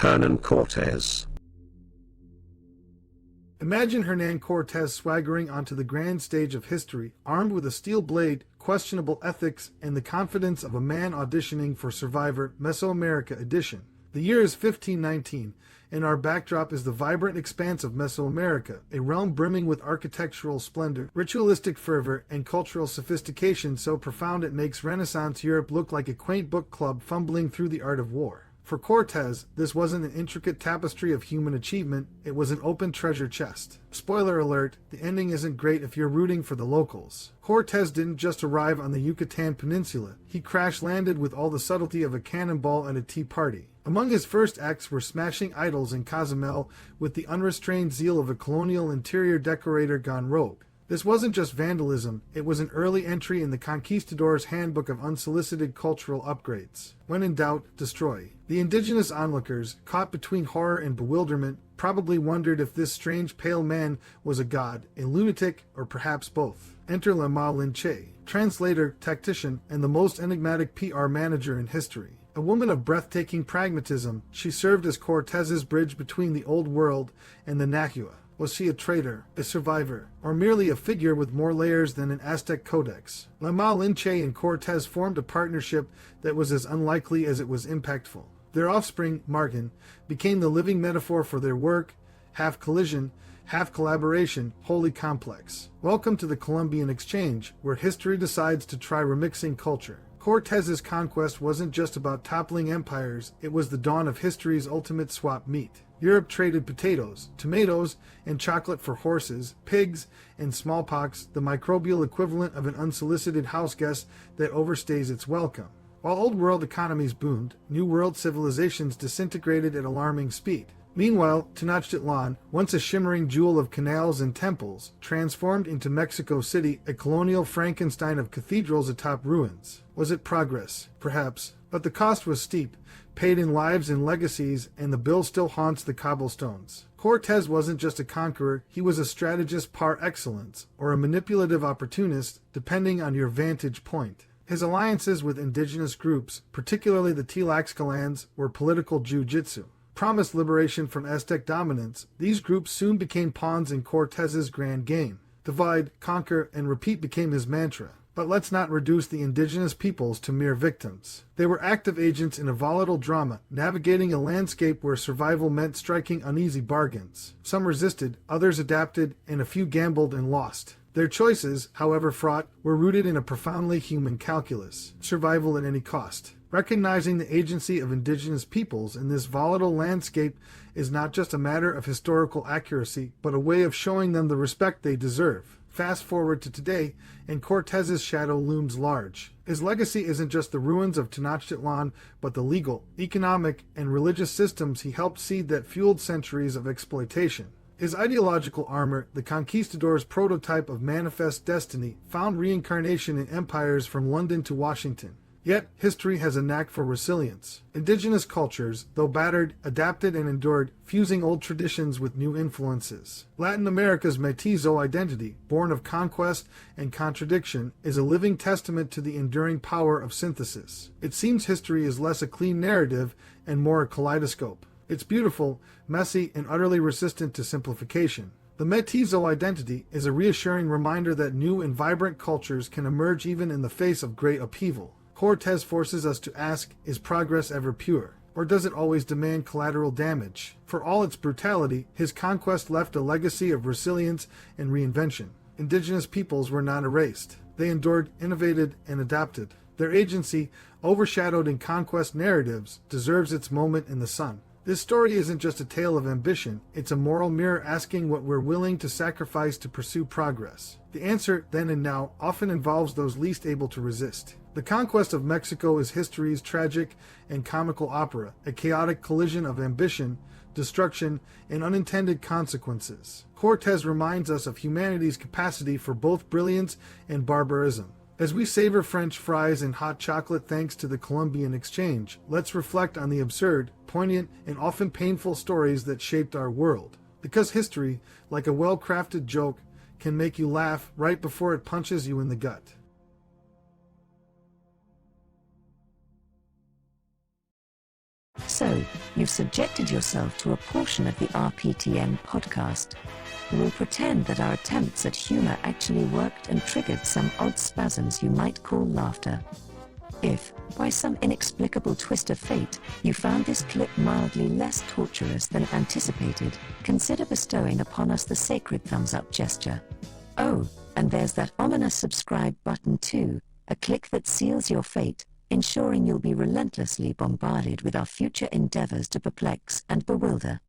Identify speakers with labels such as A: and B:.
A: Hernán Cortés.
B: Imagine Hernán Cortés swaggering onto the grand stage of history, armed with a steel blade, questionable ethics, and the confidence of a man auditioning for Survivor Mesoamerica Edition. The year is 1519, and our backdrop is the vibrant expanse of Mesoamerica, a realm brimming with architectural splendor, ritualistic fervor, and cultural sophistication so profound it makes Renaissance Europe look like a quaint book club fumbling through the art of war. For Cortés, this wasn't an intricate tapestry of human achievement, it was an open treasure chest. Spoiler alert, the ending isn't great if you're rooting for the locals. Cortés didn't just arrive on the Yucatan Peninsula, he crash-landed with all the subtlety of a cannonball at a tea party. Among his first acts were smashing idols in Cozumel with the unrestrained zeal of a colonial interior decorator gone rogue. This wasn't just vandalism, it was an early entry in the conquistador's handbook of unsolicited cultural upgrades. When in doubt, destroy. The indigenous onlookers, caught between horror and bewilderment, probably wondered if this strange pale man was a god, a lunatic, or perhaps both. Enter Lin-Che, translator, tactician, and the most enigmatic PR manager in history. A woman of breathtaking pragmatism, she served as Cortés's bridge between the old world and the Nahua. Was she a traitor, a survivor, or merely a figure with more layers than an Aztec codex? Lin-Che and Cortés formed a partnership that was as unlikely as it was impactful. Their offspring, Margan, became the living metaphor for their work, half collision, half collaboration, wholly complex. Welcome to the Columbian Exchange, where history decides to try remixing culture. Cortés's conquest wasn't just about toppling empires, it was the dawn of history's ultimate swap meet. Europe traded potatoes, tomatoes, and chocolate for horses, pigs, and smallpox, the microbial equivalent of an unsolicited house guest that overstays its welcome. While old world economies boomed, new world civilizations disintegrated at alarming speed. Meanwhile, Tenochtitlan, once a shimmering jewel of canals and temples, transformed into Mexico City, a colonial Frankenstein of cathedrals atop ruins. Was it progress? Perhaps. But the cost was steep, paid in lives and legacies, and the bill still haunts the cobblestones. Cortés wasn't just a conqueror, he was a strategist par excellence, or a manipulative opportunist, depending on your vantage point. His alliances with indigenous groups, particularly the Tlaxcalans, were political jiu-jitsu. Promised liberation from Aztec dominance, these groups soon became pawns in Cortés's grand game. Divide, conquer, and repeat became his mantra. But let's not reduce the indigenous peoples to mere victims. They were active agents in a volatile drama, navigating a landscape where survival meant striking uneasy bargains. Some resisted, others adapted, and a few gambled and lost. Their choices, however fraught, were rooted in a profoundly human calculus: survival at any cost. Recognizing the agency of indigenous peoples in this volatile landscape is not just a matter of historical accuracy, but a way of showing them the respect they deserve. Fast forward to today, and Cortés's shadow looms large. His legacy isn't just the ruins of Tenochtitlan, but the legal, economic, and religious systems he helped seed that fueled centuries of exploitation. His ideological armor, the conquistador's prototype of manifest destiny, found reincarnation in empires from London to Washington. Yet, history has a knack for resilience. Indigenous cultures, though battered, adapted and endured, fusing old traditions with new influences. Latin America's mestizo identity, born of conquest and contradiction, is a living testament to the enduring power of synthesis. It seems history is less a clean narrative and more a kaleidoscope. It's beautiful, messy, and utterly resistant to simplification. The mestizo identity is a reassuring reminder that new and vibrant cultures can emerge even in the face of great upheaval. Cortés forces us to ask, is progress ever pure? Or does it always demand collateral damage? For all its brutality, his conquest left a legacy of resilience and reinvention. Indigenous peoples were not erased. They endured, innovated, and adapted. Their agency, overshadowed in conquest narratives, deserves its moment in the sun. This story isn't just a tale of ambition, it's a moral mirror asking what we're willing to sacrifice to pursue progress. The answer, then and now, often involves those least able to resist. The conquest of Mexico is history's tragic and comical opera, a chaotic collision of ambition, destruction, and unintended consequences. Cortés reminds us of humanity's capacity for both brilliance and barbarism. As we savor French fries and hot chocolate thanks to the Columbian Exchange, let's reflect on the absurd, poignant, and often painful stories that shaped our world. Because history, like a well-crafted joke, can make you laugh right before it punches you in the gut.
A: So, you've subjected yourself to a portion of the RPTM podcast. We'll pretend that our attempts at humor actually worked and triggered some odd spasms you might call laughter. If, by some inexplicable twist of fate, you found this clip mildly less torturous than anticipated, consider bestowing upon us the sacred thumbs-up gesture. Oh, and there's that ominous subscribe button too, a click that seals your fate, ensuring you'll be relentlessly bombarded with our future endeavors to perplex and bewilder.